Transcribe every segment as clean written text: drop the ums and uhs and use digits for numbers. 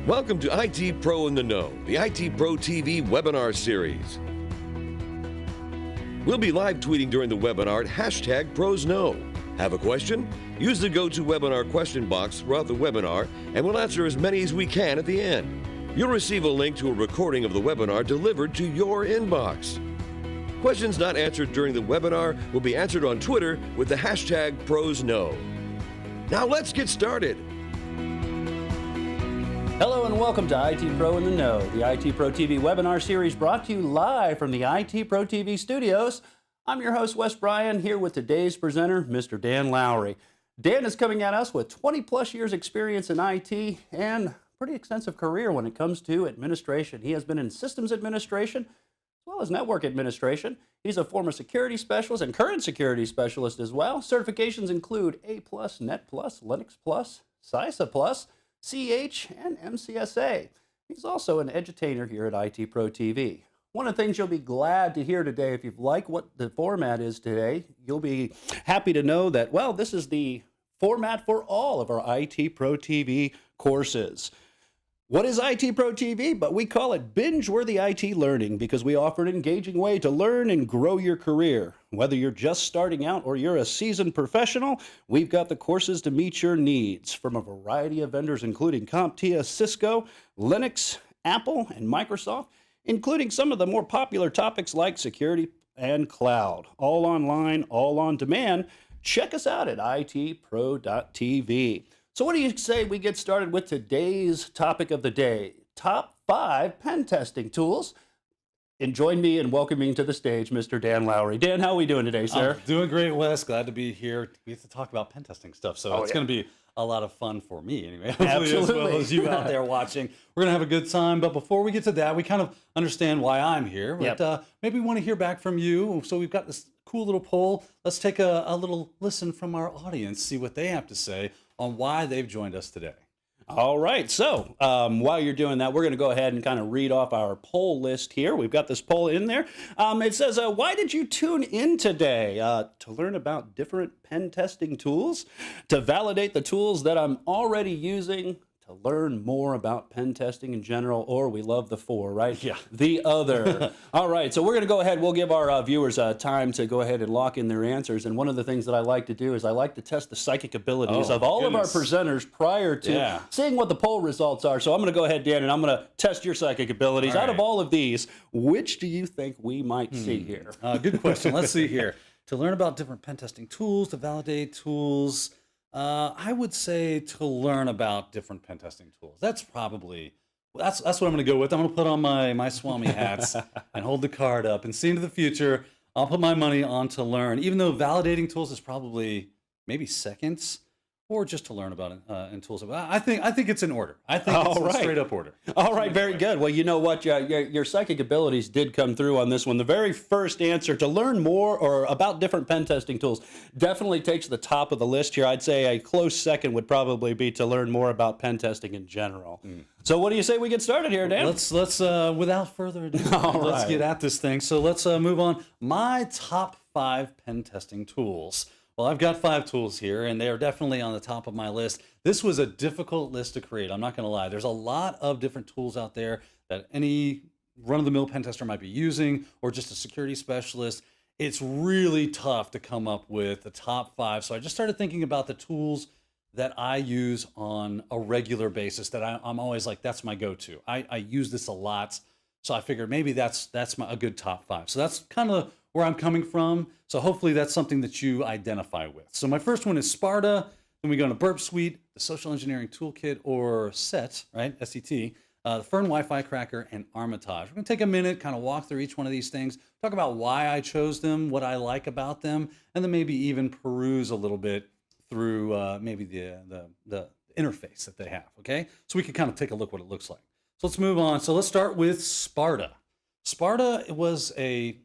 Welcome to IT Pro in the Know, the ITProTV webinar series. We'll be live tweeting during the webinar at #ProsKnow. Have a question? Use the GoToWebinar question box throughout the webinar and we'll answer as many as we can at the end. You'll receive a link to a recording of the webinar delivered to your inbox. Questions not answered during the webinar will be answered on Twitter with the #ProsKnow. Now let's get started. Hello and welcome to IT Pro in the Know, the ITProTV webinar series brought to you live from the ITProTV studios. I'm your host, Wes Bryan, here with today's presenter, Mr. Dan Lowry. Dan is coming at us with 20 plus years experience in IT and pretty extensive career when it comes to administration. He has been in systems administration as well as network administration. He's a former security specialist and current security specialist as well. Certifications include A+, Net+, Linux+, CISA+, CH, and MCSA. He's also an edutainer here at ITProTV. One of the things you'll be glad to hear today, if you like what the format is today, you'll be happy to know that, well, this is the format for all of our ITProTV courses. What is ITProTV? But we call it binge-worthy IT learning because we offer an engaging way to learn and grow your career. Whether you're just starting out or you're a seasoned professional, we've got the courses to meet your needs from a variety of vendors including CompTIA, Cisco, Linux, Apple, and Microsoft, including some of the more popular topics like security and cloud. All online, all on demand. Check us out at itpro.tv. So what do you say we get started with today's topic of the day? Top 5 pen testing tools. And join me in welcoming to the stage Mr. Dan Lowry. Dan, how are we doing today, sir? I'm doing great, Wes. Glad to be here. We have to talk about pen testing stuff, so it's going to be a lot of fun for me anyway. Absolutely. As well as you out there watching. We're going to have a good time, but before we get to that, we kind of understand why I'm here. But maybe we want to hear back from you. So we've got this cool little poll. Let's take a little listen from our audience, see what they have to say on why they've joined us today. All right, so while you're doing that, we're going to go ahead and kind of read off our poll list here. We've got this poll in there. It says, why did you tune in today? To learn about different pen testing tools, to validate the tools that I'm already using, to learn more about pen testing in general, or we love the 4, right? Yeah. The other. All right, so we're going to go ahead. We'll give our viewers time to go ahead and lock in their answers. And one of the things that I like to do is I like to test the psychic abilities of all of our presenters prior to seeing what the poll results are. So I'm going to go ahead, Dan, and I'm going to test your psychic abilities. Out of all of these, which do you think we might see here? Good question. Let's see here. To learn about different pen testing tools, to validate tools, I would say to learn about different pen testing tools. That's probably, that's what I'm going to go with. I'm going to put on my Swami hats and hold the card up and see into the future. I'll put my money on to learn, even though validating tools is probably maybe seconds, or just to learn about it in tools. I think it's in order. I think it's a straight up order. All right, very good. Well, you know what? Your psychic abilities did come through on this one. The very first answer, to learn more or about different pen testing tools, definitely takes the top of the list here. I'd say a close second would probably be to learn more about pen testing in general. So what do you say we get started here, Dan? Let's without further ado, let's get at this thing. So let's move on. My top 5 pen testing tools. Well, I've got 5 tools here, and they are definitely on the top of my list. This was a difficult list to create. I'm not going to lie. There's a lot of different tools out there that any run-of-the-mill pen tester might be using, or just a security specialist. It's really tough to come up with the top 5. So I just started thinking about the tools that I use on a regular basis that I'm always like, that's my go-to. I use this a lot. So I figured maybe that's a good top 5. So that's kind of where I'm coming from. So hopefully that's something that you identify with. So my first one is Sparta. Then we go into Burp Suite, the Social Engineering Toolkit, or SET, right? S-E-T, the Fern Wi-Fi Cracker, and Armitage. We're going to take a minute, kind of walk through each one of these things, talk about why I chose them, what I like about them, and then maybe even peruse a little bit through maybe the interface that they have, okay? So we can kind of take a look what it looks like. So let's move on. So let's start with Sparta. Sparta was a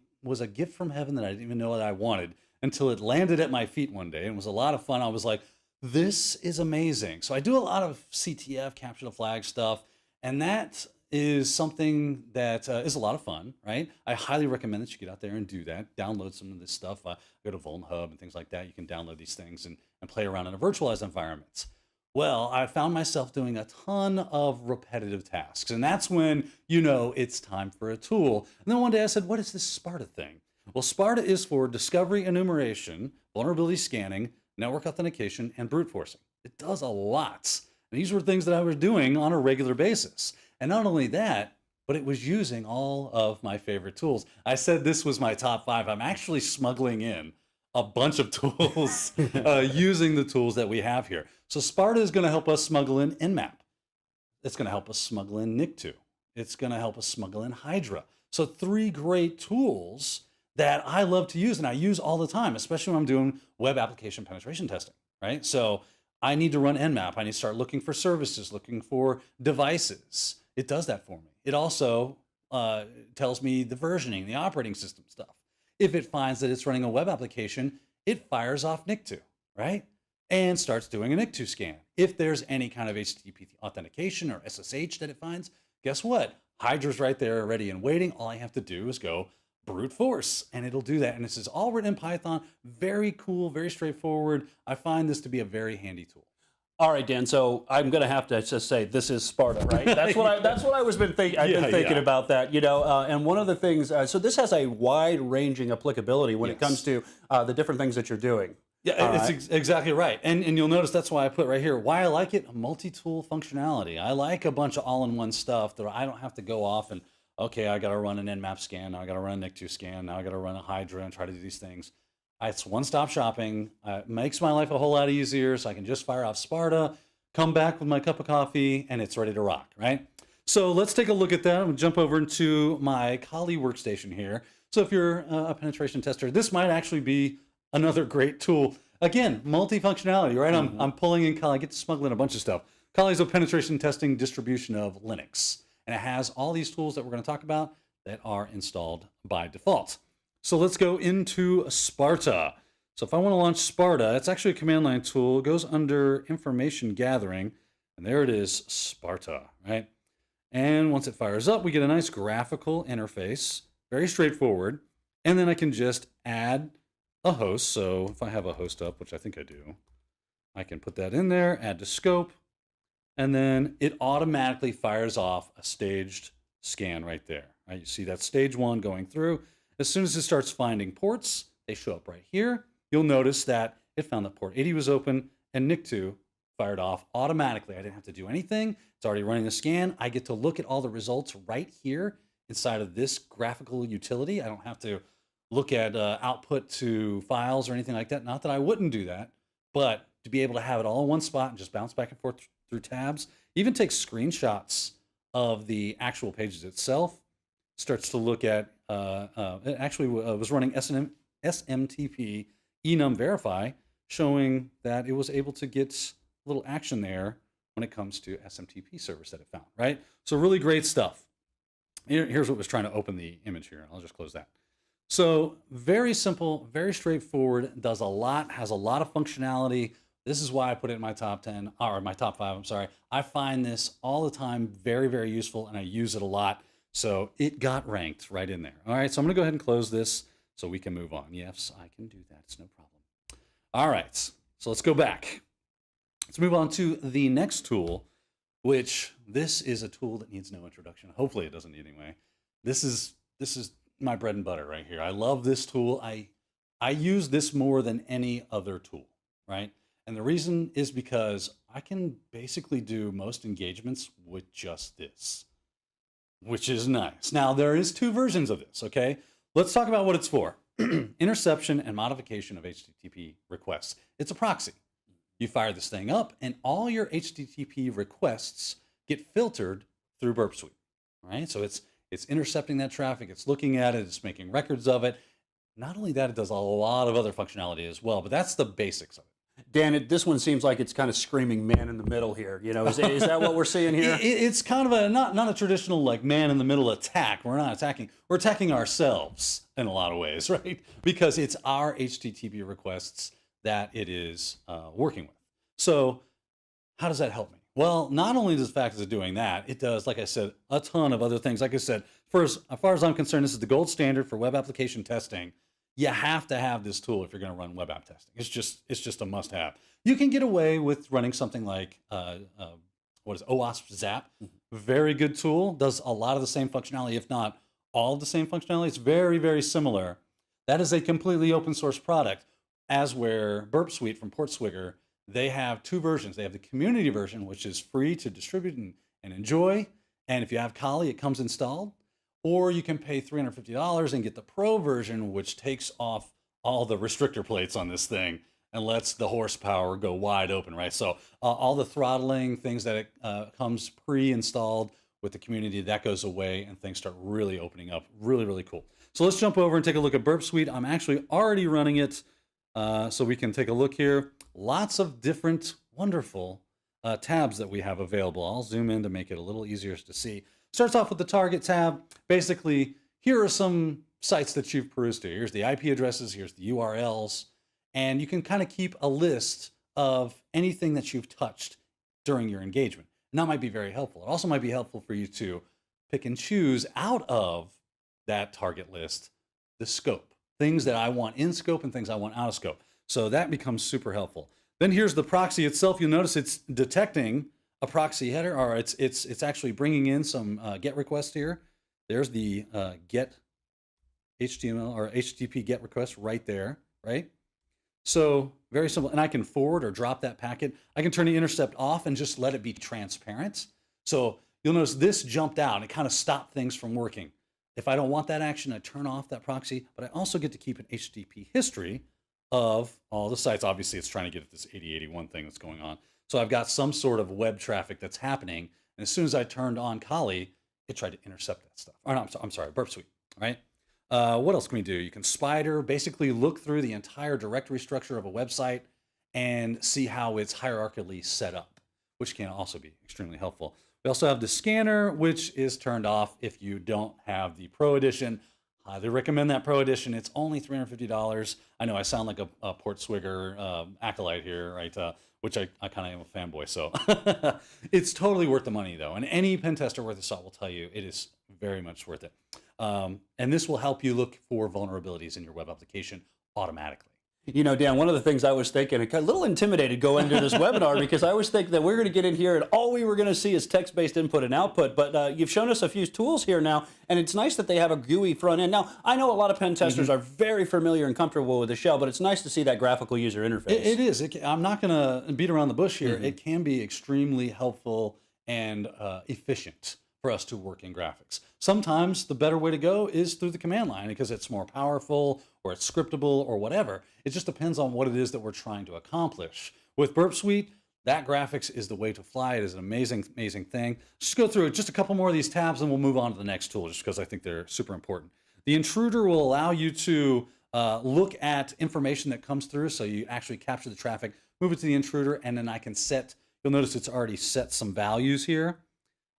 gift from heaven that I didn't even know that I wanted until it landed at my feet one day. It was a lot of fun. I was like, this is amazing. So I do a lot of CTF, capture the flag stuff, and that is something that is a lot of fun, right? I highly recommend that you get out there and do that. Download some of this stuff. Go to Vuln Hub and things like that. You can download these things and play around in a virtualized environment. Well, I found myself doing a ton of repetitive tasks. And that's when you know it's time for a tool. And then one day I said, what is this Sparta thing? Well, Sparta is for discovery enumeration, vulnerability scanning, network authentication, and brute forcing. It does a lot. And these were things that I was doing on a regular basis. And not only that, but it was using all of my favorite tools. I said this was my top 5. I'm actually smuggling in a bunch of tools using the tools that we have here. So Sparta is going to help us smuggle in Nmap. It's going to help us smuggle in Nictu. It's going to help us smuggle in Hydra. So 3 great tools that I love to use and I use all the time, especially when I'm doing web application penetration testing, right? So I need to run Nmap. I need to start looking for services, looking for devices. It does that for me. It also tells me the versioning, the operating system stuff. If it finds that it's running a web application, it fires off Nictu, right? And starts doing a Nictu scan. If there's any kind of HTTP authentication or SSH that it finds, guess what? Hydra's right there ready and waiting. All I have to do is go brute force and it'll do that. And this is all written in Python. Very cool, very straightforward. I find this to be a very handy tool. All right, Dan. So I'm going to have to just say this is Sparta, right? That's what I was been thinking. I've been thinking about that, you know. And one of the things, so this has a wide-ranging applicability when it comes to the different things that you're doing. Yeah, it's exactly right. And you'll notice that's why I put right here why I like it: multi-tool functionality. I like a bunch of all-in-one stuff that I don't have to go off and okay, I got to run an Nmap scan, now I got to run a Nictu scan, now I got to run a Hydra and try to do these things. It's one-stop shopping. It makes my life a whole lot easier, so I can just fire off Sparta, come back with my cup of coffee, and it's ready to rock, right? So let's take a look at that. I'm going to jump over into my Kali workstation here. So if you're a penetration tester, this might actually be another great tool. Again, multi-functionality, right? I'm pulling in Kali. I get to smuggle in a bunch of stuff. Kali is a penetration testing distribution of Linux, and it has all these tools that we're going to talk about that are installed by default. So let's go into Sparta. So if I want to launch Sparta, it's actually a command line tool. It goes under information gathering, and there it is, Sparta, right? And once it fires up, we get a nice graphical interface, very straightforward. And then I can just add a host. So if I have a host up, which I think I do, I can put that in there, add to scope, and then it automatically fires off a staged scan right there, right? You see that stage 1 going through. As soon as it starts finding ports, they show up right here. You'll notice that it found that port 80 was open and Nictu fired off automatically. I didn't have to do anything. It's already running the scan. I get to look at all the results right here inside of this graphical utility. I don't have to look at output to files or anything like that. Not that I wouldn't do that, but to be able to have it all in one spot and just bounce back and forth through tabs, even take screenshots of the actual pages itself, starts to look at, it actually was running SMTP enum verify, showing that it was able to get a little action there when it comes to SMTP servers that it found, right? So really great stuff. Here's what was trying to open the image here. I'll just close that. So very simple, very straightforward, does a lot, has a lot of functionality. This is why I put it in my top 10, or my top 5, I'm sorry. I find this all the time very, very useful, and I use it a lot. So it got ranked right in there. All right, so I'm gonna go ahead and close this so we can move on. Yes, I can do that, it's no problem. All right, so let's go back. Let's move on to the next tool, which this is a tool that needs no introduction. Hopefully it doesn't anyway. This is my bread and butter right here. I love this tool. I use this more than any other tool, right? And the reason is because I can basically do most engagements with just this, which is nice. Now, there is 2 versions of this, okay? Let's talk about what it's for. Interception and modification of HTTP requests. It's a proxy. You fire this thing up, and all your HTTP requests get filtered through Burp Suite, right? So it's intercepting that traffic, it's looking at it, it's making records of it. Not only that, it does a lot of other functionality as well, but that's the basics of it. Dan, this one seems like it's kind of screaming man in the middle here. You know, is that what we're seeing here? It's kind of a not a traditional like man in the middle attack. We're not attacking. We're attacking ourselves in a lot of ways, right? Because it's our HTTP requests that it is working with. So how does that help me? Well, not only does the fact that it's doing that, it does, like I said, a ton of other things. Like I said, first, as far as I'm concerned, this is the gold standard for web application testing. You have to have this tool if you're going to run web app testing. It's just a must have. You can get away with running something like what is it, OWASP Zap. Very good tool, does a lot of the same functionality, if not all of the same functionality. It's very, very similar. That is a completely open source product, as where Burp Suite from Portswigger, they have two versions. They have the community version, which is free to distribute and enjoy. And if you have Kali, it comes installed. Or you can pay $350 and get the pro version, which takes off all the restrictor plates on this thing and lets the horsepower go wide open, right? So all the throttling, things that it comes pre-installed with the community, that goes away and things start really opening up. Really, really cool. So let's jump over and take a look at Burp Suite. I'm actually already running it, so we can take a look here. Lots of different wonderful tabs that we have available. I'll zoom in to make it a little easier to see. Starts off with the target tab. Basically, here are some sites that you've perused to. Here's the IP addresses, here's the URLs, and you can kind of keep a list of anything that you've touched during your engagement. And that might be very helpful. It also might be helpful for you to pick and choose out of that target list the scope, things that I want in scope and things I want out of scope. So that becomes super helpful. Then here's the proxy itself. You'll notice it's detecting a proxy header, or it's actually bringing in some GET requests here. There's the GET HTML or HTTP GET request right there, right? So very simple, and I can forward or drop that packet. I can turn the intercept off and just let it be transparent. So you'll notice this jumped out. It kind of stopped things from working. If I don't want that action, I turn off that proxy, but I also get to keep an HTTP history of all the sites. Obviously, it's trying to get at this 8081 thing that's going on. So I've got some sort of web traffic that's happening. And as soon as I turned on Kali, it tried to intercept that stuff. Or no, I'm sorry, Burp Suite, right? What else can we do? You can spider, basically look through the entire directory structure of a website and see how it's hierarchically set up, which can also be extremely helpful. We also have the scanner, which is turned off if you don't have the Pro Edition. Highly recommend that Pro Edition. It's only $350. I know I sound like a Portswigger acolyte here, right? Which I kind of am a fanboy, so it's totally worth the money though. And any pen tester worth a salt will tell you it is very much worth it. And this will help you look for vulnerabilities in your web application automatically. You know, Dan, one of the things I was thinking, a little intimidated going into this webinar because I was thinking that we're going to get in here and all we were going to see is text-based input and output. But you've shown us a few tools here now, and it's nice that they have a GUI front end. Now, I know a lot of pen testers are very familiar and comfortable with the shell, but it's nice to see that graphical user interface. It is. I'm not going to beat around the bush here. It can be extremely helpful and efficient for us to work in graphics. Sometimes the better way to go is through the command line because it's more powerful or it's scriptable or whatever. It just depends on what it is that we're trying to accomplish. With Burp Suite, that graphics is the way to fly. It is an amazing, amazing thing. Just go through just a couple more of these tabs and we'll move on to the next tool just because I think they're super important. The intruder will allow you to look at information that comes through. So you actually capture the traffic, move it to the intruder, and then I can set, you'll notice it's already set some values here.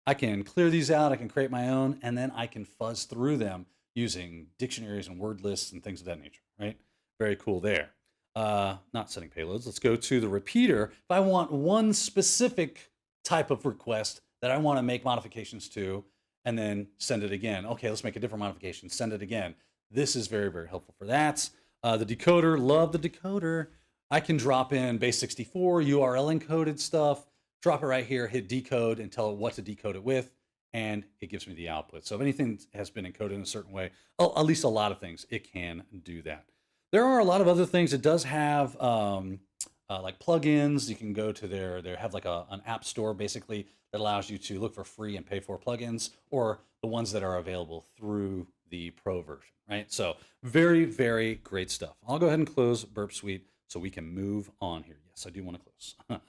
I can clear these out, I can create my own, and then I can fuzz through them using dictionaries and word lists and things of that nature, right? Very cool there. Not setting payloads. Let's go to the repeater. If I want one specific type of request that I want to make modifications to and then send it again. Okay, let's make a different modification, send it again. This is very, very helpful for that. The decoder, love the decoder. I can drop in base64 URL encoded stuff, drop it right here, hit decode and tell it what to decode it with, and it gives me the output. So if anything has been encoded in a certain way, at least a lot of things, it can do that. There are a lot of other things. It does have like plugins. You can go to they have like an app store basically that allows you to look for free and pay for plugins or the ones that are available through the Pro version, right? So very, very great stuff. I'll go ahead and close Burp Suite so we can move on here. Yes, I do want to close.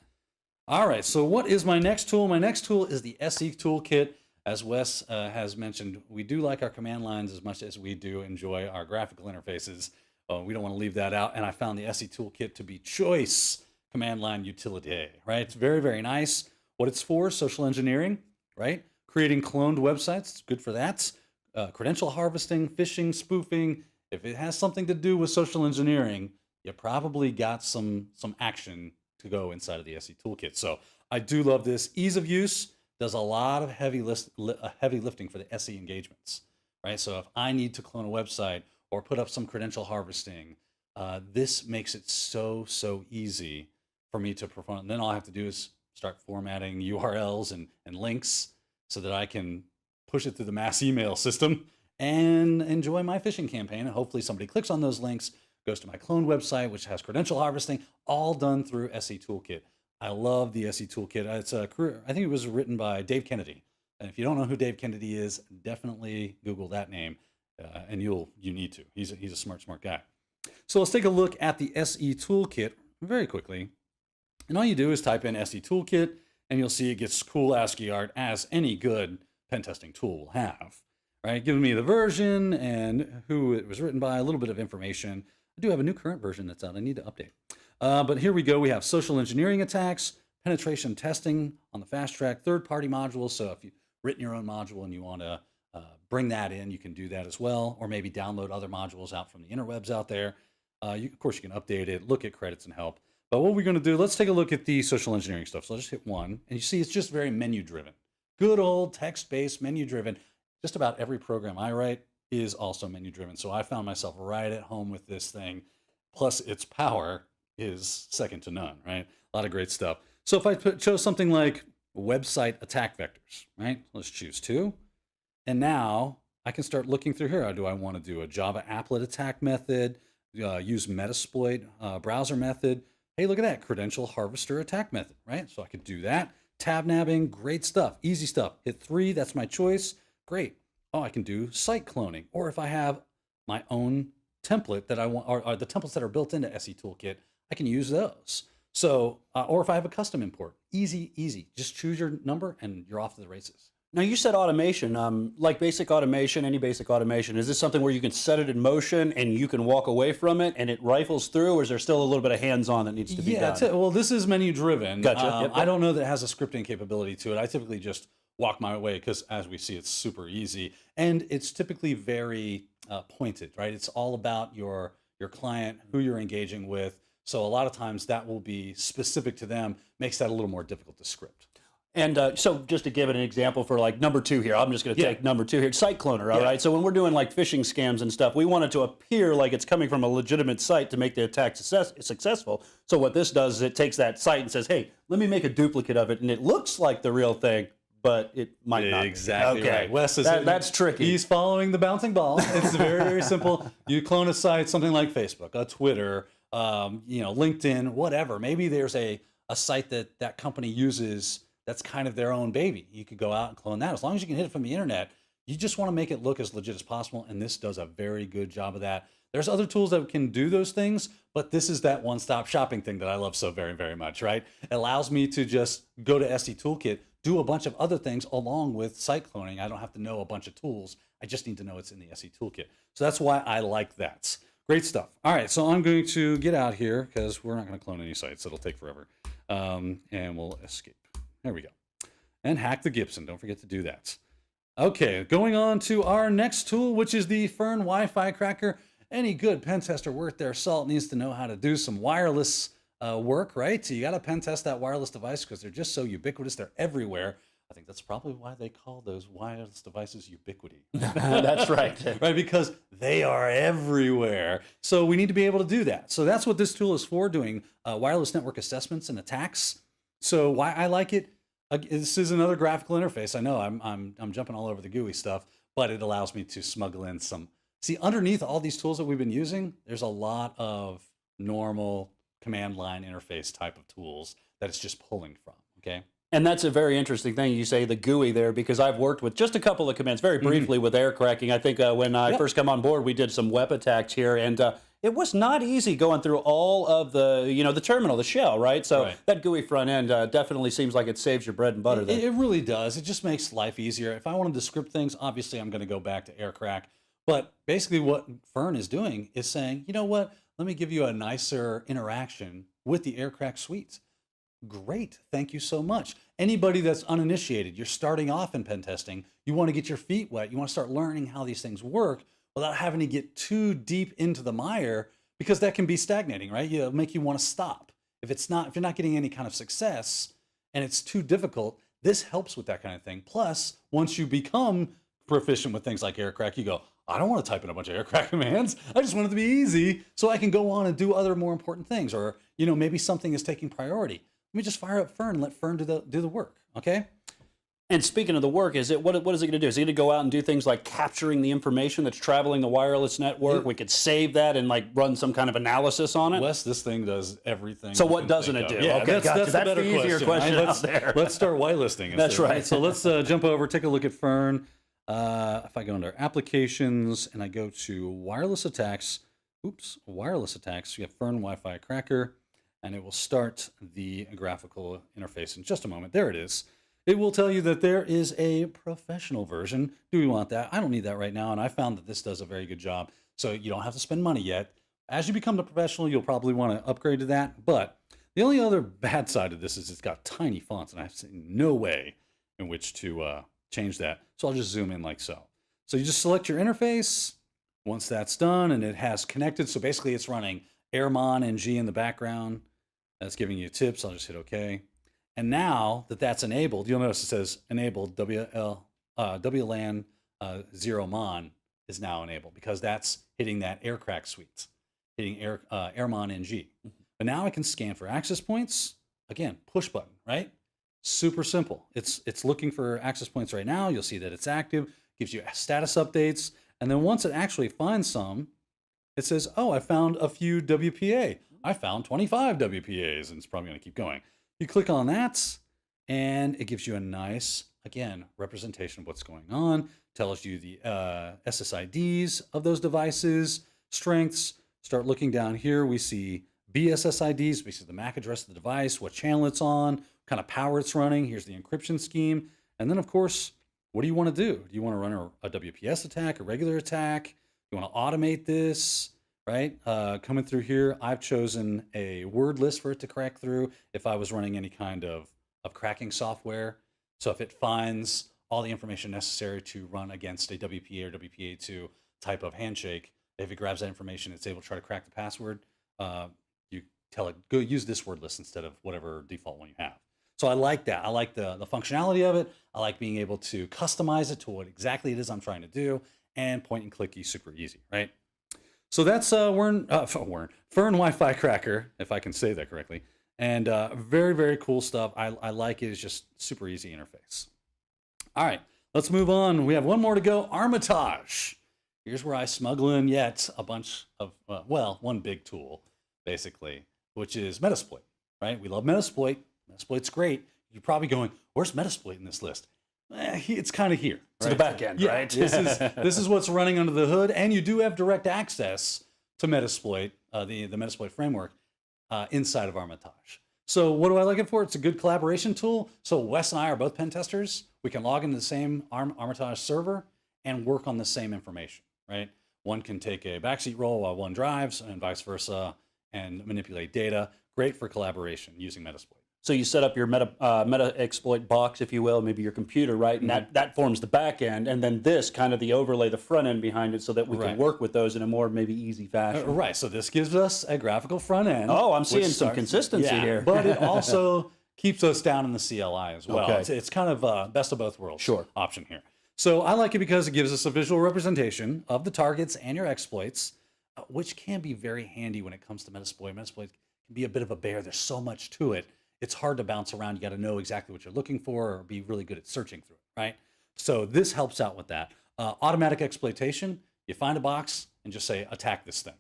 All right, so what is my next tool? My next tool is the SE Toolkit. As Wes has mentioned, we do like our command lines as much as we do enjoy our graphical interfaces. We don't want to leave that out, and I found the SE Toolkit to be choice command line utility, right? It's very, very nice. What it's for, social engineering, right? Creating cloned websites, it's good for that. Credential harvesting, phishing, spoofing. If it has something to do with social engineering, you probably got some action to go inside of the SE Toolkit. So I do love this. Ease of use does a lot of heavy lifting for the SE engagements, right? So if I need to clone a website or put up some credential harvesting. This makes it so easy for me to perform. And then all I have to do is start formatting URLs and links so that I can push it through the mass email system and enjoy my phishing campaign. And hopefully somebody clicks on those links, goes to my clone website, which has credential harvesting, all done through SE Toolkit. I love the SE Toolkit. It's a career, I think it was written by Dave Kennedy. And if you don't know who Dave Kennedy is, definitely Google that name, and you need to. He's a smart guy. So let's take a look at the SE Toolkit very quickly. And all you do is type in SE Toolkit, and you'll see it gets cool ASCII art, as any good pen testing tool will have. Right, giving me the version and who it was written by, a little bit of information. I do have a new current version that's out. I need to update. But here we go. We have social engineering attacks, penetration testing on the fast track, third-party modules. So if you've written your own module and you want to bring that in, you can do that as well, or maybe download other modules out from the interwebs out there. Of course, you can update it, look at credits and help. But what we're going to do, let's take a look at the social engineering stuff. So I'll just hit 1, and you see it's just very menu-driven. Good old text-based menu-driven. Just about every program I write is also menu-driven. So I found myself right at home with this thing. Plus, its power is second to none, right? A lot of great stuff. So if I chose something like website attack vectors, right? Let's choose 2. And now I can start looking through here. Do I want to do a Java applet attack method, use Metasploit browser method? Hey, look at that, credential harvester attack method, right? So I could do that. Tab nabbing, great stuff, easy stuff. Hit 3, that's my choice. Great. Oh, I can do site cloning. Or if I have my own template that I want, or the templates that are built into SE Toolkit, I can use those. So, or if I have a custom import, easy. Just choose your number and you're off to the races. Now you said automation, like basic automation, any basic automation. Is this something where you can set it in motion and you can walk away from it and it rifles through, or is there still a little bit of hands-on that needs to be done? Yeah, well, this is menu-driven. Gotcha. Yep. I don't know that it has a scripting capability to it. I typically just walk my way because, as we see, it's super easy. And it's typically very pointed, right? It's all about your client, who you're engaging with. So a lot of times that will be specific to them, makes that a little more difficult to script. And so just to give it an example for like number 2 here, I'm just going to take number 2 here, site cloner, all right? So when we're doing like phishing scams and stuff, we want it to appear like it's coming from a legitimate site to make the attack successful. So what this does is it takes that site and says, hey, let me make a duplicate of it, and it looks like the real thing, but it might not. Exactly right. Wes is that's tricky. He's following the bouncing ball. It's very simple. You clone a site, something like Facebook, a Twitter, LinkedIn, whatever. Maybe there's a site that company uses that's kind of their own baby. You could go out and clone that. As long as you can hit it from the internet, you just want to make it look as legit as possible, and this does a very good job of that. There's other tools that can do those things, but this is that one-stop shopping thing that I love so very much, right? It allows me to just go to SE Toolkit, do a bunch of other things along with site cloning. I don't have to know a bunch of tools. I just need to know it's in the SE Toolkit. So that's why I like that. Great stuff. All right, so I'm going to get out here because we're not going to clone any sites. It'll take forever. And we'll escape. There we go. And hack the Gibson. Don't forget to do that. Okay, going on to our next tool, which is the Fern Wi-Fi Cracker. Any good pen tester worth their salt needs to know how to do some wireless work, right? So you got to pen test that wireless device because they're just so ubiquitous. They're everywhere. I think that's probably why they call those wireless devices ubiquity. That's right. Right, because they are everywhere. So we need to be able to do that. So that's what this tool is for, doing wireless network assessments and attacks. So why I like it, this is another graphical interface. I know I'm jumping all over the GUI stuff, but it allows me to smuggle in some. See, underneath all these tools that we've been using, there's a lot of normal command line interface type of tools that it's just pulling from, okay? And that's a very interesting thing you say, the GUI there, because I've worked with just a couple of commands very briefly with air cracking. I think when I first come on board, we did some web attacks here, and it was not easy going through all of the, the terminal, the shell, right? So that GUI front end definitely seems like it saves your bread and butter there. It really does. It just makes life easier. If I wanted to script things, obviously I'm going to go back to aircrack. But basically what Fern is doing is saying, you know what, let me give you a nicer interaction with the aircrack suite. Great, thank you so much. Anybody that's uninitiated, you're starting off in pen testing, you want to get your feet wet, you want to start learning how these things work without having to get too deep into the mire, because that can be stagnating, right? It'll make you want to stop. If you're not getting any kind of success and it's too difficult, this helps with that kind of thing. Plus, once you become proficient with things like aircrack, you go, I don't want to type in a bunch of aircraft commands. I just want it to be easy so I can go on and do other more important things. Or, maybe something is taking priority. Let me just fire up Fern and let Fern do the work, okay? And speaking of the work, what is it going to do? Is it going to go out and do things like capturing the information that's traveling the wireless network? We could save that and run some kind of analysis on it? Wes, this thing does everything. So what doesn't it do? Yeah, okay, that's the better easier question right? out there. Let's start whitelisting. That's right. So let's jump over, take a look at Fern. If I go under Applications and I go to Wireless Attacks, Wireless Attacks, you have Fern Wi-Fi Cracker, and it will start the graphical interface in just a moment. There it is. It will tell you that there is a professional version. Do we want that? I don't need that right now, and I found that this does a very good job. So you don't have to spend money yet. As you become the professional, you'll probably want to upgrade to that. But the only other bad side of this is it's got tiny fonts, and I've seen no way in which to change that. So I'll just zoom in like so. So you just select your interface. Once that's done and it has connected, so basically it's running Airmon and G in the background. That's giving you tips. I'll just hit OK. And now that that's enabled, you'll notice it says enabled WLAN 0 Mon is now enabled because that's hitting that aircraft suite, hitting Airmon NG. But now I can scan for access points. Again, push button, right? Super simple. It's looking for access points right now. You'll see that it's active, gives you status updates. And then once it actually finds some, it says, oh, I found a few WPA. I found 25 WPAs, and it's probably going to keep going. You click on that, and it gives you a nice, again, representation of what's going on. Tells you the SSIDs of those devices, strengths. Start looking down here. We see BSSIDs. We see the MAC address of the device, what channel it's on, what kind of power it's running. Here's the encryption scheme. And then, of course, what do you want to do? Do you want to run a WPS attack, a regular attack? You want to automate this? Right? Coming through here, I've chosen a word list for it to crack through if I was running any kind of cracking software. So if it finds all the information necessary to run against a WPA or WPA2 type of handshake, if it grabs that information, it's able to try to crack the password. You tell it, go use this word list instead of whatever default one you have. So I like that. I like the functionality of it. I like being able to customize it to what exactly it is I'm trying to do, and point and clicky, super easy, right? So that's Fern Wi-Fi Cracker, if I can say that correctly. And very, very cool stuff. I like it. It's just super easy interface. All right, let's move on. We have one more to go, Armitage. Here's where I smuggle in yet a bunch of, one big tool, basically, which is Metasploit, right? We love Metasploit. Metasploit's great. You're probably going, where's Metasploit in this list? It's kind of here. To the back end, right? This is what's running under the hood, and you do have direct access to Metasploit, the Metasploit framework, inside of Armitage. So what do I like it for? It's a good collaboration tool. So Wes and I are both pen testers. We can log into the same Armitage server and work on the same information, right? One can take a backseat role while one drives, and vice versa, and manipulate data. Great for collaboration using Metasploit. So you set up your meta exploit box, if you will, maybe your computer, right? And that forms the back end, and then this kind of the overlay, the front end behind it, so that we can work with those in a more maybe easy fashion. Right. So this gives us a graphical front end. Oh, I'm seeing some consistency here. But it also keeps us down in the CLI as well. Okay. It's kind of best of both worlds option here. So I like it because it gives us a visual representation of the targets and your exploits, which can be very handy when it comes to Metasploit. Metasploit can be a bit of a bear. There's so much to it. It's hard to bounce around. You got to know exactly what you're looking for or be really good at searching through it, right? So this helps out with that. Automatic exploitation, you find a box and just say, attack this thing.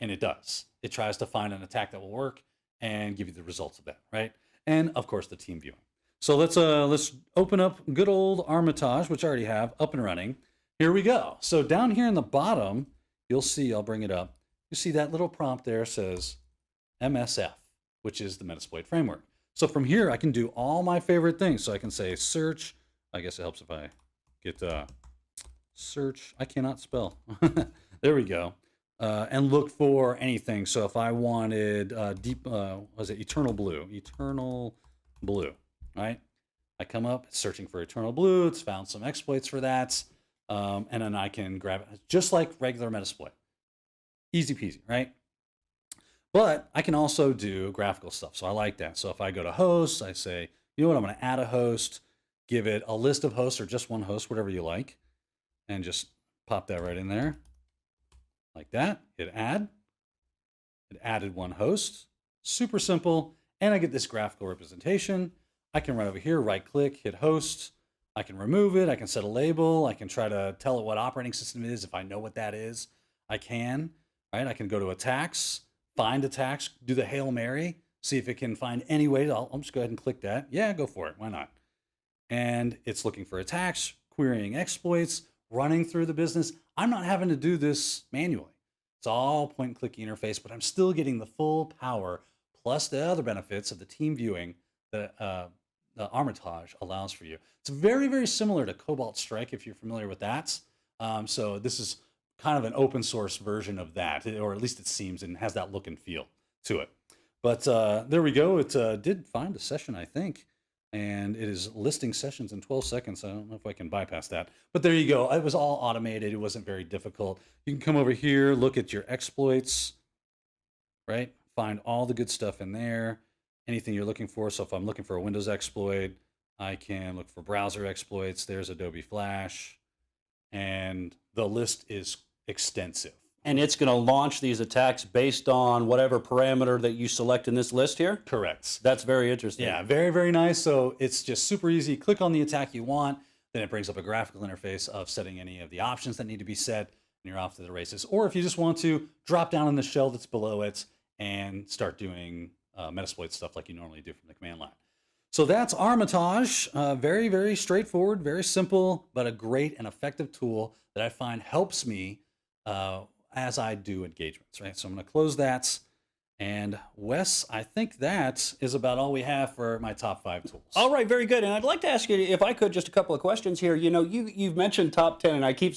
And it does. It tries to find an attack that will work and give you the results of that, right? And of course, the team viewing. So let's open up good old Armitage, which I already have up and running. Here we go. So down here in the bottom, you'll see, I'll bring it up. You see that little prompt there says MSF, which is the Metasploit framework. So from here, I can do all my favorite things. So I can say search. I guess it helps if I get search. I cannot spell. There we go. And look for anything. So if I wanted Eternal Blue, right? I come up, it's searching for Eternal Blue. It's found some exploits for that. And then I can grab it just like regular Metasploit. Easy peasy, right? But I can also do graphical stuff. So I like that. So if I go to hosts, I say, you know what, I'm going to add a host, give it a list of hosts or just one host, whatever you like, and just Pop that right in there. Like that. Hit add. It added one host. Super simple. And I get this graphical representation. I can run over here, right click, hit host. I can remove it. I can set a label. I can try to tell it what operating system it is. If I know what that is, I can. Right? I can go to attacks, find attacks, do the Hail Mary, see if it can find any way. I'll just go ahead and click that. Yeah, go for it. Why not? And it's looking for attacks, querying exploits, running through the business. I'm not having to do this manually. It's all point and click interface, but I'm still getting the full power plus the other benefits of the team viewing that the Armitage allows for you. It's very, very similar to Cobalt Strike if you're familiar with that. So this is kind of an open source version of that, or at least it seems, and has that look and feel to it. But there we go. It did find a session, I think. And it is listing sessions in 12 seconds. I don't know if I can bypass that. But there you go. It was all automated. It wasn't very difficult. You can come over here, look at your exploits, right? Find all the good stuff in there. Anything you're looking for. So if I'm looking for a Windows exploit, I can look for browser exploits. There's Adobe Flash. And the list is extensive. And it's going to launch these attacks based on whatever parameter that you select in this list here? Correct. That's very interesting. Yeah, very, very nice. So it's just super easy. Click on the attack you want. Then it brings up a graphical interface of setting any of the options that need to be set, and you're off to the races. Or if you just want to, drop down in the shell that's below it and start doing Metasploit stuff like you normally do from the command line. So that's Armitage. Very, very straightforward, very simple, but a great and effective tool that I find helps me as I do engagements, right? So I'm going to close that. And Wes, I think that is about all we have for my top 5 tools. All right, very good. And I'd like to ask you, if I could, just a couple of questions here. You know, you've mentioned top 10, and I keep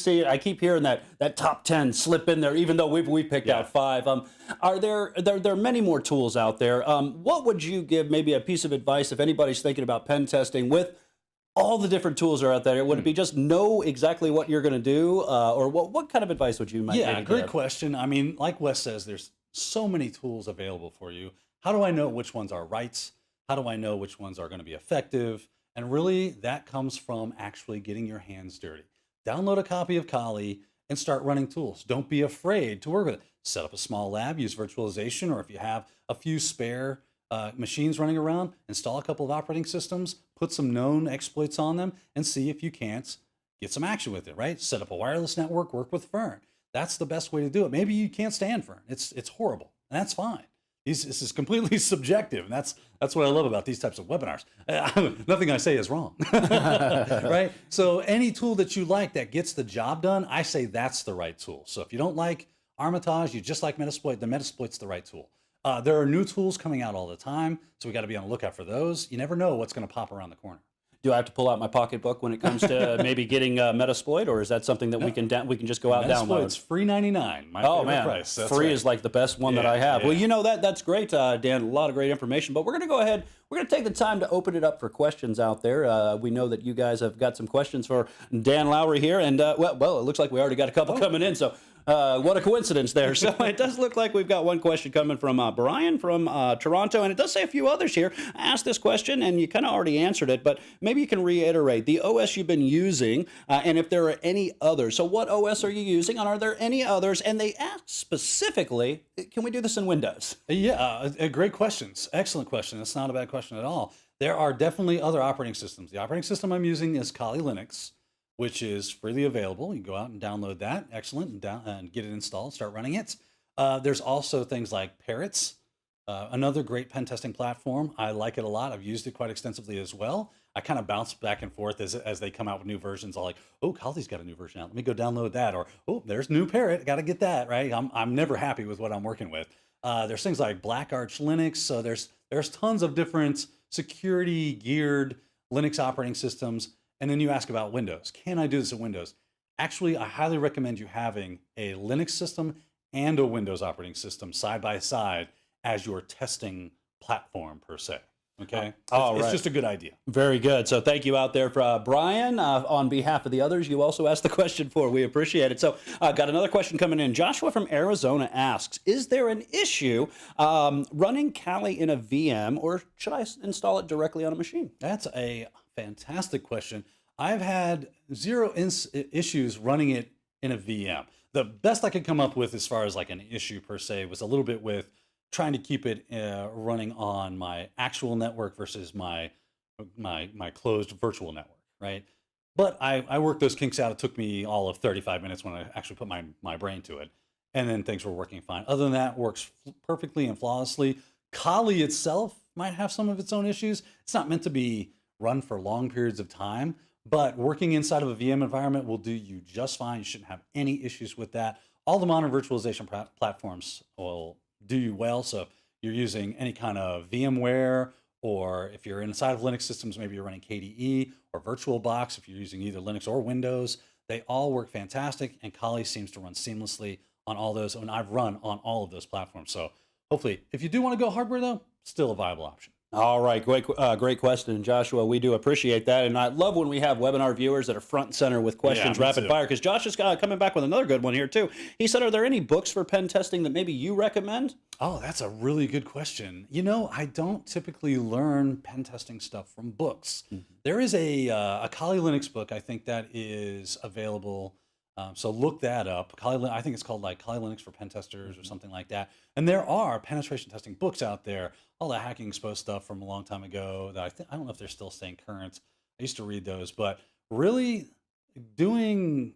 hearing that top 10 slip in there, even though we picked out 5. Are there many more tools out there? What would you give maybe a piece of advice if anybody's thinking about pen testing with all the different tools are out there? Would it be just know exactly what you're going to do, or what kind of advice would you maybe great give? question. I mean, like Wes says, there's so many tools available for you. How do I know which ones are right? How do I know which ones are going to be effective? And really, that comes from actually getting your hands dirty. Download a copy of Kali and start running tools. Don't be afraid to work with it. Set up a small lab, use virtualization, or if you have a few spare machines running around, install a couple of operating systems, put some known exploits on them, and see if you can't get some action with it, right? Set up a wireless network, work with Fern. That's the best way to do it. Maybe you can't stand Fern. It's horrible, and that's fine. This is completely subjective, and that's what I love about these types of webinars. Nothing I say is wrong, right? So any tool that you like that gets the job done, I say that's the right tool. So if you don't like Armitage, you just like Metasploit, then Metasploit's the right tool. There are new tools coming out all the time, so we got to be on the lookout for those. You never know what's going to pop around the corner. Do I have to pull out my pocketbook when it comes to maybe getting Metasploit, or is that something that we can just go out and download? It's free $99. My favorite price. That's free right. is like the best one that I have. Well, you know that's great, Dan. A lot of great information. But we're going to go ahead. We're going to take the time to open it up for questions out there. We know that you guys have got some questions for Dan Lowry here, and well, it looks like we already got a couple coming in. So. What a coincidence there. So it does look like we've got one question coming from Brian from Toronto, and it does say a few others here. I asked this question, and you kind of already answered it, but maybe you can reiterate the OS you've been using, and if there are any others. So what OS are you using, and are there any others? And they ask specifically, can we do this in Windows? Yeah, great questions. Excellent question. That's not a bad question at all. There are definitely other operating systems. The operating system I'm using is Kali Linux, which is freely available. You can go out and download that. Excellent. And get it installed, start running it. There's also things like Parrots, another great pen testing platform. I like it a lot. I've used it quite extensively as well. I kind of bounce back and forth as they come out with new versions. I'll like, oh, Kali's got a new version out. Let me go download that. Or, oh, there's new Parrot. Got to get that, right? I'm never happy with what I'm working with. There's things like Black Arch Linux. So there's tons of different security geared Linux operating systems. And then you ask about Windows. Can I do this in Windows? Actually, I highly recommend you having a Linux system and a Windows operating system side by side as your testing platform per se. Okay? It's just a good idea. Very good. So thank you out there for Brian. On behalf of the others, you also asked the question for. We appreciate it. So got another question coming in. Joshua from Arizona asks, is there an issue running Kali in a VM, or should I install it directly on a machine? That's a fantastic question. I've had zero issues running it in a VM. The best I could come up with as far as like an issue per se was a little bit with trying to keep it running on my actual network versus my closed virtual network, right? But I worked those kinks out. It took me all of 35 minutes when I actually put my brain to it. And then things were working fine. Other than that, works perfectly and flawlessly. Kali itself might have some of its own issues. It's not meant to be run for long periods of time, but working inside of a VM environment will do you just fine. You shouldn't have any issues with that. All the modern virtualization platforms will do you well. So if you're using any kind of VMware, or if you're inside of Linux systems, maybe you're running KDE or VirtualBox, if you're using either Linux or Windows, they all work fantastic, and Kali seems to run seamlessly on all those, and I've run on all of those platforms. So hopefully, if you do want to go hardware though, still a viable option. All right, great question, Joshua. We do appreciate that, and I love when we have webinar viewers that are front and center with questions, rapid fire. Because Josh is coming back with another good one here too. He said, "Are there any books for pen testing that maybe you recommend?" Oh, that's a really good question. You know, I don't typically learn pen testing stuff from books. There is a Kali Linux book I think that is available. So look that up. I think it's called like Kali Linux for Pen Testers or something like that. And there are penetration testing books out there. All the hacking exposed stuff from a long time ago that I don't know if they're still staying current. I used to read those, but really doing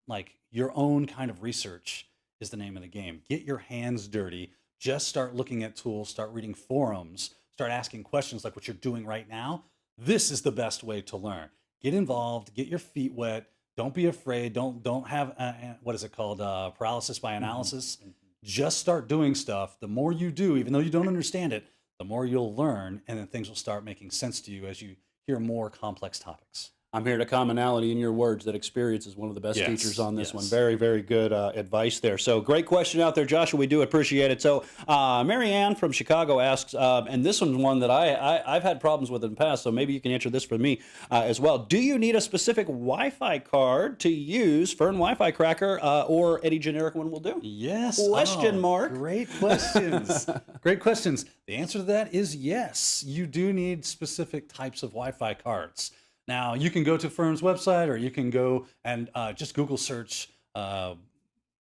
like your own kind of research is the name of the game. Get your hands dirty. Just start looking at tools, start reading forums, start asking questions like what you're doing right now. This is the best way to learn. Get involved, get your feet wet. Don't be afraid. Don't have what is it called? Paralysis by analysis. Just start doing stuff. The more you do, even though you don't understand it, the more you'll learn, and then things will start making sense to you as you hear more complex topics. I'm hearing a commonality in your words that experience is one of the best features on this one. Very, very good advice there. So great question out there, Joshua. We do appreciate it. So Mary Ann from Chicago asks, and this one's one that I've had problems with in the past, so maybe you can answer this for me as well. Do you need a specific Wi-Fi card to use Fern Wi-Fi Cracker, or any generic one will do? Yes. Question mark. Great questions. Great questions. The answer to that is yes. You do need specific types of Wi-Fi cards. Now, you can go to Fern's website, or you can go and just Google search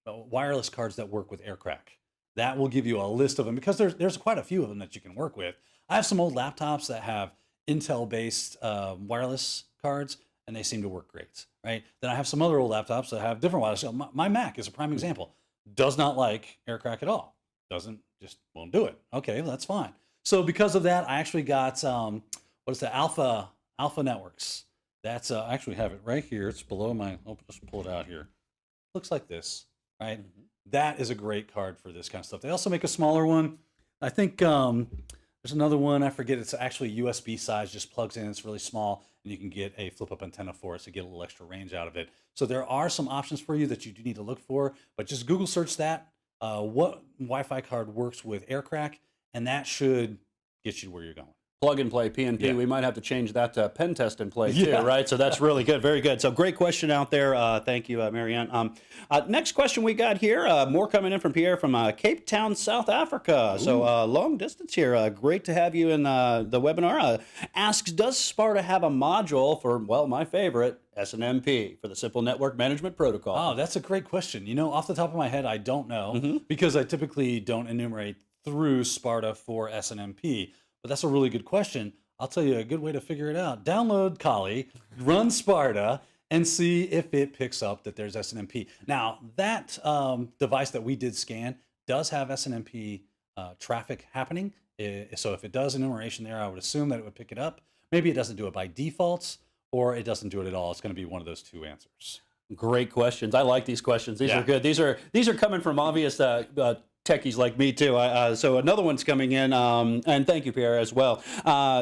wireless cards that work with AirCrack. That will give you a list of them, because there's quite a few of them that you can work with. I have some old laptops that have Intel-based wireless cards, and they seem to work great, right? Then I have some other old laptops that have different wireless. My Mac is a prime example. Does not like AirCrack at all. Won't do it. Okay, that's fine. So because of that, I actually got, Alpha Networks. That's I actually have it right here. It's below I'll just pull it out here. Looks like this, right? That is a great card for this kind of stuff. They also make a smaller one. I think there's another one. I forget. It's actually USB size. Just plugs in. It's really small, and you can get a flip-up antenna for it to get a little extra range out of it. So there are some options for you that you do need to look for. But just Google search that. What Wi-Fi card works with AirCrack, and that should get you where you're going. Plug and play, PNP. Yeah. We might have to change that to pen test and play too, right? So that's really good, very good. So great question out there. Thank you, Marianne. Next question we got here, more coming in from Pierre from Cape Town, South Africa. Ooh. So long distance here. Great to have you in the webinar. Asks, does Sparta have a module for, well, my favorite, SNMP, for the Simple Network Management Protocol? Oh, that's a great question. You know, off the top of my head, I don't know, because I typically don't enumerate through Sparta for SNMP. But that's a really good question. I'll tell you a good way to figure it out. Download Kali, run Sparta, and see if it picks up that there's SNMP. Now, that device that we did scan does have SNMP traffic happening. So if it does enumeration there, I would assume that it would pick it up. Maybe it doesn't do it by default, or it doesn't do it at all. It's going to be one of those two answers. Great questions. I like these questions. These are good. These are coming from obvious techies like me too. So another one's coming in, and thank you, Pierre, as well.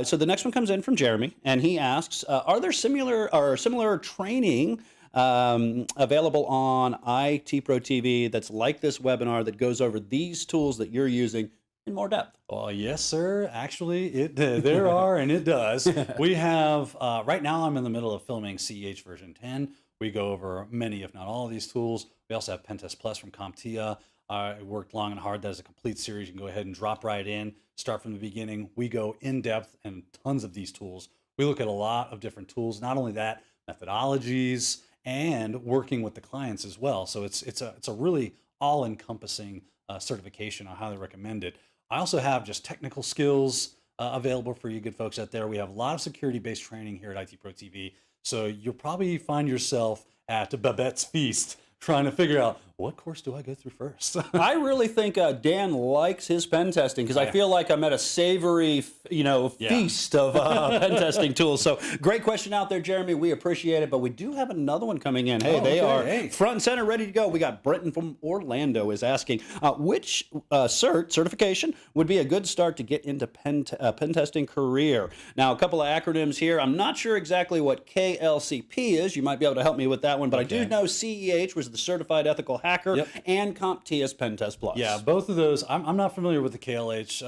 So the next one comes in from Jeremy, and he asks, are there similar training available on ITProTV that's like this webinar that goes over these tools that you're using in more depth? Well, yes, sir. Actually, there are, and it does. We have, right now I'm in the middle of filming CEH version 10. We go over many, if not all of these tools. We also have Pentest Plus from CompTIA. I worked long and hard. That is a complete series. You can go ahead and drop right in, start from the beginning. We go in depth and tons of these tools. We look at a lot of different tools. Not only that, methodologies and working with the clients as well. So it's a really all-encompassing certification. I highly recommend it. I also have just technical skills available for you good folks out there. We have a lot of security-based training here at ITProTV. So you'll probably find yourself at Babette's Feast trying to figure out, what course do I go through first? I really think Dan likes his pen testing because I feel like I'm at a savory, feast of pen testing tools. So great question out there, Jeremy. We appreciate it, but we do have another one coming in. Hey, they are front and center, ready to go. We got Brenton from Orlando is asking, which certification would be a good start to get into pen testing career? Now, a couple of acronyms here. I'm not sure exactly what KLCP is. You might be able to help me with that one, but I do know CEH was the Certified Ethical Hacker, and CompTIA Pen Test Plus. Yeah, both of those. I'm not familiar with the KLH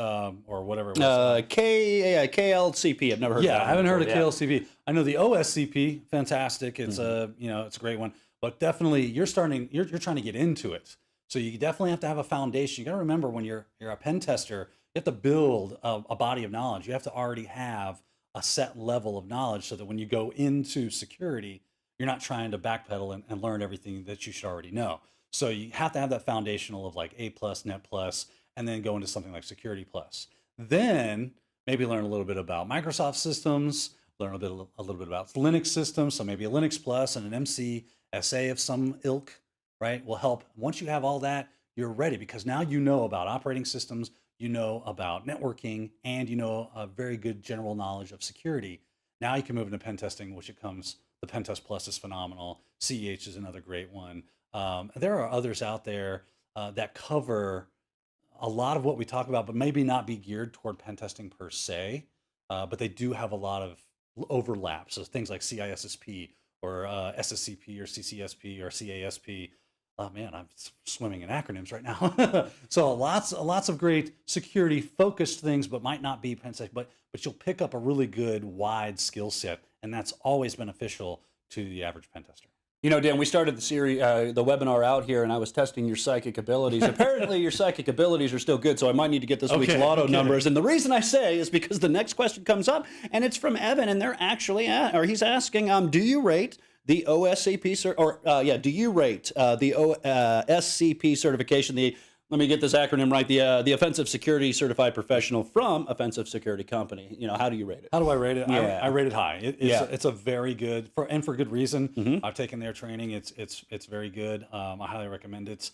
or whatever it was. KLCP. I've never heard of that. Yeah, I haven't heard of KLCP. I know the OSCP, fantastic. It's it's a great one. But definitely you're trying to get into it. So you definitely have to have a foundation. You got to remember when you're a pen tester, you have to build a body of knowledge. You have to already have a set level of knowledge so that when you go into security, you're not trying to backpedal and learn everything that you should already know. So you have to have that foundational of like A+, Net+, and then go into something like Security Plus. Then maybe learn a little bit about Microsoft systems, learn a little bit about Linux systems, so maybe a Linux Plus and an MCSA of some ilk, right, will help. Once you have all that, you're ready because now you know about operating systems, you know about networking, and you know a very good general knowledge of security. Now you can move into pen testing, which it comes. The Pen Test Plus is phenomenal. CEH is another great one. There are others out there that cover a lot of what we talk about, but maybe not be geared toward pen testing per se, but they do have a lot of overlap. So things like CISSP or SSCP or CCSP or CASP. Oh man, I'm swimming in acronyms right now. So lots of great security focused things, but might not be pen testing, but you'll pick up a really good wide skill set, and that's always beneficial to the average pen tester. You know, Dan, we started the series, the webinar out here, and I was testing your psychic abilities. Apparently, your psychic abilities are still good, so I might need to get this week's lotto numbers. And the reason I say is because the next question comes up, and it's from Evan, and they're actually, he's asking, do you rate the OSCP, do you rate the OSCP certification, let me get this acronym right, the Offensive Security Certified Professional from Offensive Security Company. You know, how do you rate it? How do I rate it? Yeah. I rate it high. It's a very good, for good reason. I've taken their training. It's very good. I highly recommend it.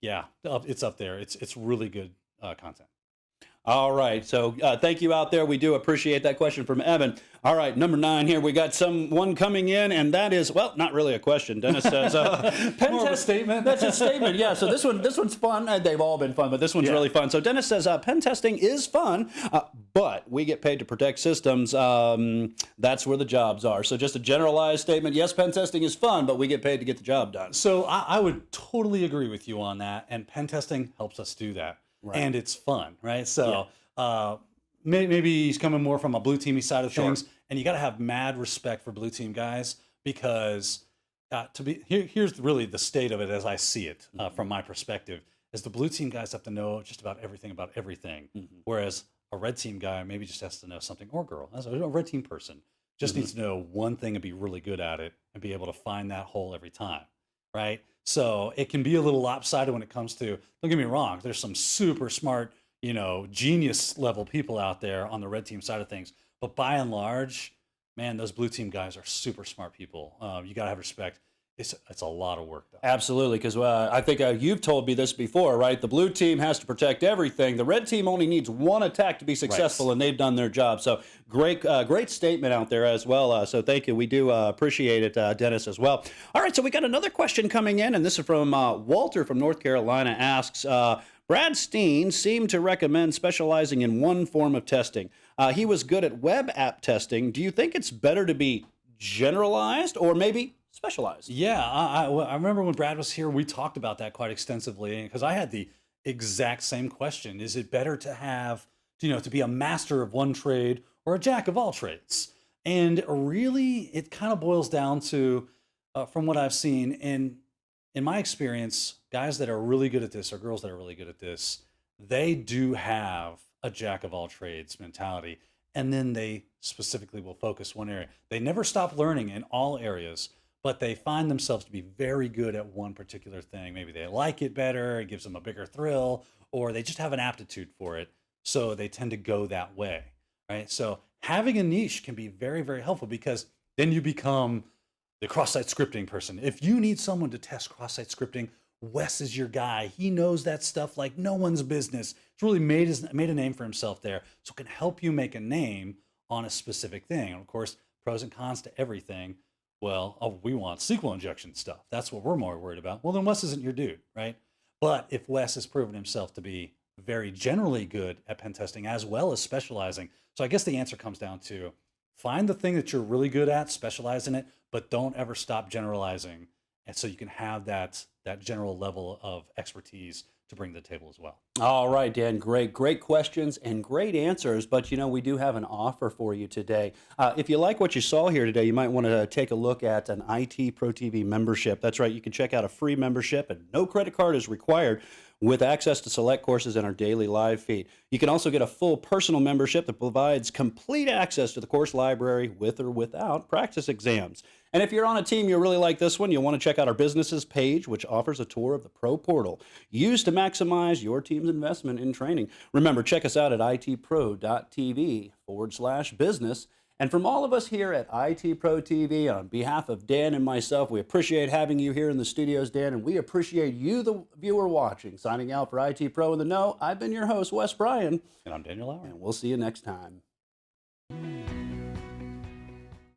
It's up there. It's really good content. All right, so thank you out there. We do appreciate that question from Evan. All right, number 9 here. We got one coming in, and that is, well, not really a question. Dennis says, more of a statement. That's a statement, yeah. So this one's fun. They've all been fun, but this one's really fun. So Dennis says, pen testing is fun, but we get paid to protect systems. That's where the jobs are. So just a generalized statement. Yes, pen testing is fun, but we get paid to get the job done. So I would totally agree with you on that, and pen testing helps us do that. Right. And it's fun, right? So maybe he's coming more from a blue teamy side of things, and you got to have mad respect for blue team guys because here's really the state of it as I see it from my perspective is the blue team guys have to know just about everything, whereas a red team guy maybe just has to know something, or girl, as a red team person, just needs to know one thing and be really good at it and be able to find that hole every time, right? So it can be a little lopsided when it comes to, don't get me wrong, there's some super smart, genius level people out there on the red team side of things. But by and large, man, those blue team guys are super smart people. You got to have respect. It's a lot of work, though. Absolutely, because I think you've told me this before, right? The blue team has to protect everything. The red team only needs one attack to be successful, and they've done their job. So great statement out there as well. So thank you. We do appreciate it, Dennis, as well. All right, so we got another question coming in, and this is from Walter from North Carolina. Asks, Brad Steen seemed to recommend specializing in one form of testing. He was good at web app testing. Do you think it's better to be generalized or maybe specialized? Yeah, I remember when Brad was here, we talked about that quite extensively because I had the exact same question. Is it better to have, to be a master of one trade or a jack of all trades? And really, it kind of boils down to, from what I've seen, in my experience, guys that are really good at this or girls that are really good at this, they do have a jack of all trades mentality. and then they specifically will focus one area. They never stop learning in all areas, but they find themselves to be very good at one particular thing. Maybe they like it better, it gives them a bigger thrill, or they just have an aptitude for it. So they tend to go that way, right? So having a niche can be very, very helpful, because then you become the cross-site scripting person. If you need someone to test cross-site scripting, Wes is your guy. He knows that stuff like no one's business. He's really made a name for himself there. So it can help you make a name on a specific thing. And of course, pros and cons to everything. Well, oh, we want SQL injection stuff. That's what we're more worried about. Well, then Wes isn't your dude, right? But if Wes has proven himself to be very generally good at pen testing as well as specializing. So I guess the answer comes down to find the thing that you're really good at, specialize in it, but don't ever stop generalizing. And so you can have that general level of expertise to bring to the table as well. All right, Dan, great questions and great answers. But, we do have an offer for you today. If you like what you saw here today, you might want to take a look at an ITProTV membership. That's right, you can check out a free membership, and no credit card is required, with access to select courses in our daily live feed. You can also get a full personal membership that provides complete access to the course library with or without practice exams. And if you're on a team you really like this one, you'll want to check out our businesses page, which offers a tour of the Pro Portal, used to maximize your team's investment in training. Remember, check us out at itpro.tv/business. And from all of us here at ITProTV, on behalf of Dan and myself, we appreciate having you here in the studios, Dan, and we appreciate you, the viewer watching. Signing out for IT Pro in the Know, I've been your host, Wes Bryan. And I'm Daniel Lauer. And we'll see you next time.